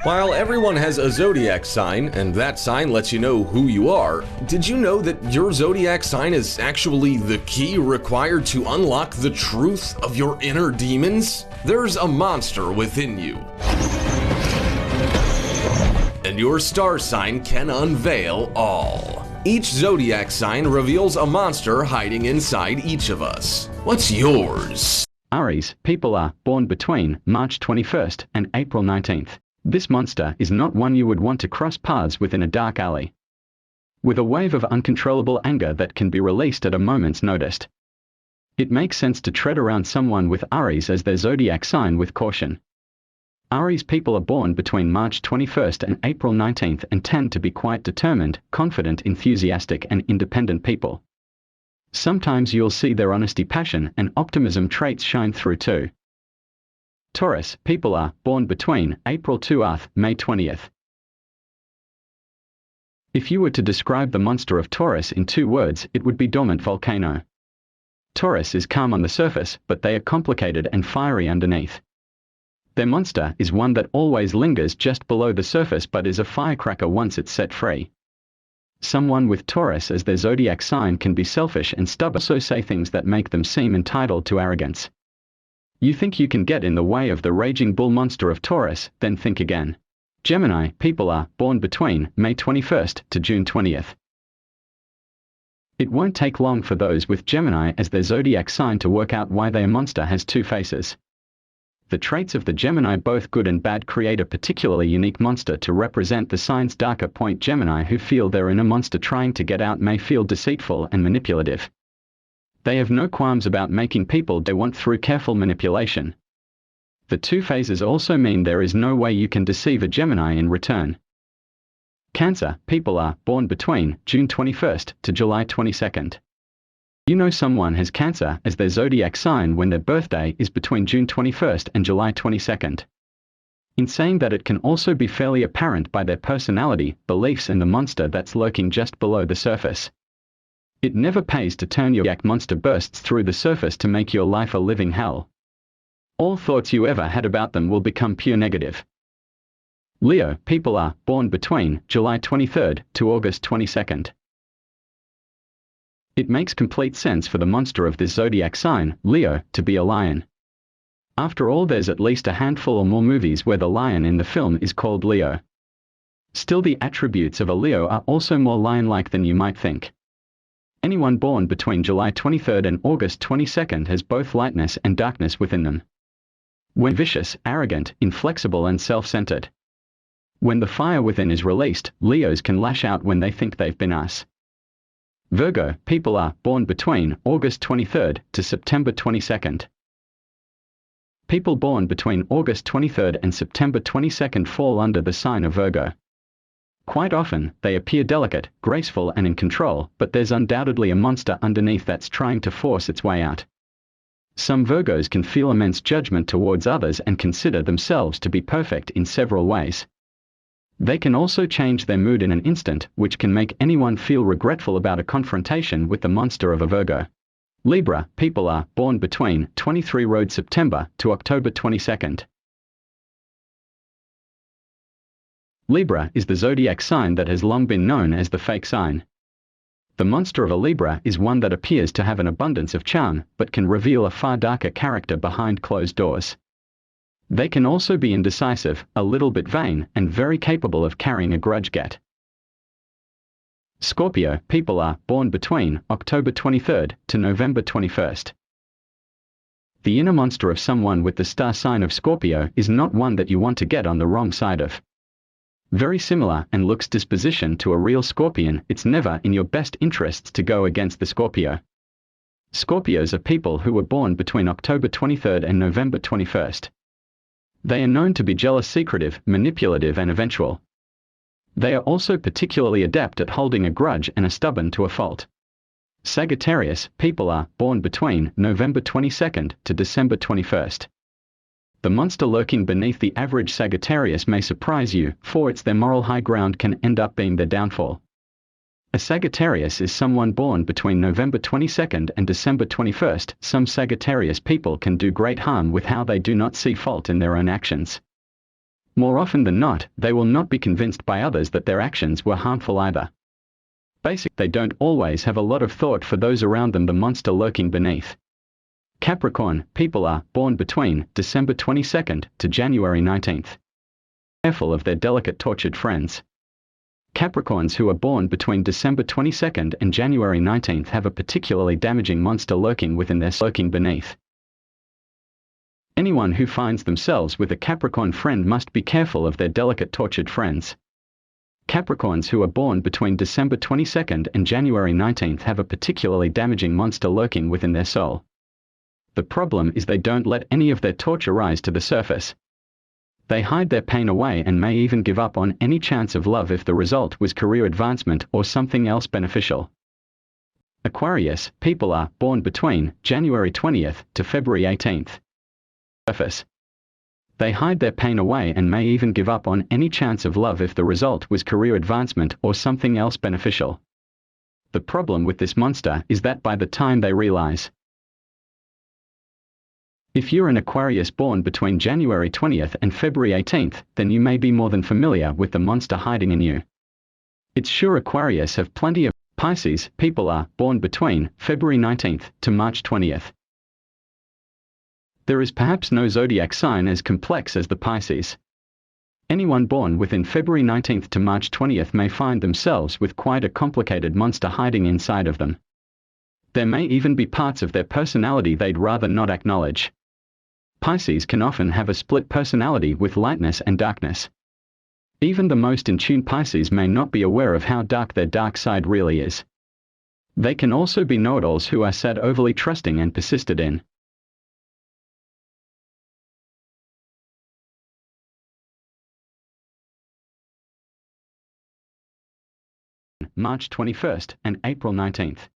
While everyone has a zodiac sign, and that sign lets you know who you are, did you know that your zodiac sign is actually the key required to unlock the truth of your inner demons? There's a monster within you, and your star sign can unveil all. Each zodiac sign reveals a monster hiding inside each of us. What's yours? Aries, people are born between March 21st and April 19th. This monster is not one you would want to cross paths with in a dark alley, with a wave of uncontrollable anger that can be released at a moment's notice. It makes sense to tread around someone with Aries as their zodiac sign with caution. Aries people are born between March 21st and April 19th and tend to be quite determined, confident, enthusiastic, and independent people. Sometimes you'll see their honesty, passion, and optimism traits shine through too. Taurus, people are born between April 2th, May 20th. If you were to describe the monster of Taurus in 2 words, it would be dormant volcano. Taurus is calm on the surface, but they are complicated and fiery underneath. Their monster is one that always lingers just below the surface but is a firecracker once it's set free. Someone with Taurus as their zodiac sign can be selfish and stubborn, so say things that make them seem entitled to arrogance. You think you can get in the way of the raging bull monster of Taurus, then think again. Gemini, people are born between May 21st to June 20th. It won't take long for those with Gemini as their zodiac sign to work out why their monster has 2 faces. The traits of the Gemini, both good and bad, create a particularly unique monster to represent the sign's darker point. Gemini who feel their inner monster trying to get out may feel deceitful and manipulative. They have no qualms about making people they want through careful manipulation. The 2 phases also mean there is no way you can deceive a Gemini in return. Cancer, people are born between June 21st to July 22nd. You know someone has Cancer as their zodiac sign when their birthday is between June 21st and July 22nd. In saying that, it can also be fairly apparent by their personality, beliefs, and the monster that's lurking just below the surface. It never pays to turn your zodiac monster bursts through the surface to make your life a living hell. All thoughts you ever had about them will become pure negative. Leo, people are born between July 23rd to August 22nd. It makes complete sense for the monster of this zodiac sign, Leo, to be a lion. After all, there's at least a handful or more movies where the lion in the film is called Leo. Still, the attributes of a Leo are also more lion-like than you might think. Anyone born between July 23rd and August 22nd has both lightness and darkness within them. When vicious, arrogant, inflexible, and self-centered. When the fire within is released, Leos can lash out when they think they've been us. Virgo, people are born between August 23rd to September 22nd. People born between August 23rd and September 22nd fall under the sign of Virgo. Quite often, they appear delicate, graceful, and in control, but there's undoubtedly a monster underneath that's trying to force its way out. Some Virgos can feel immense judgment towards others and consider themselves to be perfect in several ways. They can also change their mood in an instant, which can make anyone feel regretful about a confrontation with the monster of a Virgo. Libra, people are born between 23 September to October 22nd. Libra is the zodiac sign that has long been known as the fake sign. The monster of a Libra is one that appears to have an abundance of charm, but can reveal a far darker character behind closed doors. They can also be indecisive, a little bit vain, and very capable of carrying a grudge. Scorpio, people are born between October 23rd to November 21st. The inner monster of someone with the star sign of Scorpio is not one that you want to get on the wrong side of. Very similar and looks disposition to a real Scorpion, it's never in your best interests to go against the Scorpio. Scorpios are people who were born between October 23rd and November 21st. They are known to be jealous, secretive, manipulative, and eventual. They are also particularly adept at holding a grudge and are stubborn to a fault. Sagittarius, people are born between November 22nd to December 21st. The monster lurking beneath the average Sagittarius may surprise you, for it's their moral high ground can end up being their downfall. A Sagittarius is someone born between November 22nd and December 21st. Some Sagittarius people can do great harm with how they do not see fault in their own actions. More often than not, they will not be convinced by others that their actions were harmful either. Basically, they don't always have a lot of thought for those around them, the monster lurking beneath. Capricorn people are born between December 22nd to January 19th. Careful of their delicate, tortured friends. Capricorns who are born between December 22nd and January 19th have a particularly damaging monster lurking beneath. Anyone who finds themselves with a Capricorn friend must be careful of their delicate, tortured friends. Capricorns who are born between December 22nd and January 19th have a particularly damaging monster lurking within their soul. The problem is they don't let any of their torture rise to the surface. They hide their pain away and may even give up on any chance of love if the result was career advancement or something else beneficial. Aquarius people are born between January 20th to February 18th. Surface. They hide their pain away and may even give up on any chance of love if the result was career advancement or something else beneficial. The problem with this monster is that by the time they realize, if you're an Aquarius born between January 20th and February 18th, then you may be more than familiar with the monster hiding in you. It's sure Aquarius have plenty of. Pisces people are born between February 19th to March 20th. There is perhaps no zodiac sign as complex as the Pisces. Anyone born within February 19th to March 20th may find themselves with quite a complicated monster hiding inside of them. There may even be parts of their personality they'd rather not acknowledge. Pisces can often have a split personality with lightness and darkness. Even the most in-tune Pisces may not be aware of how dark their dark side really is. They can also be know-it-alls who are sad, overly trusting and persisted in. March 21st and April 19th.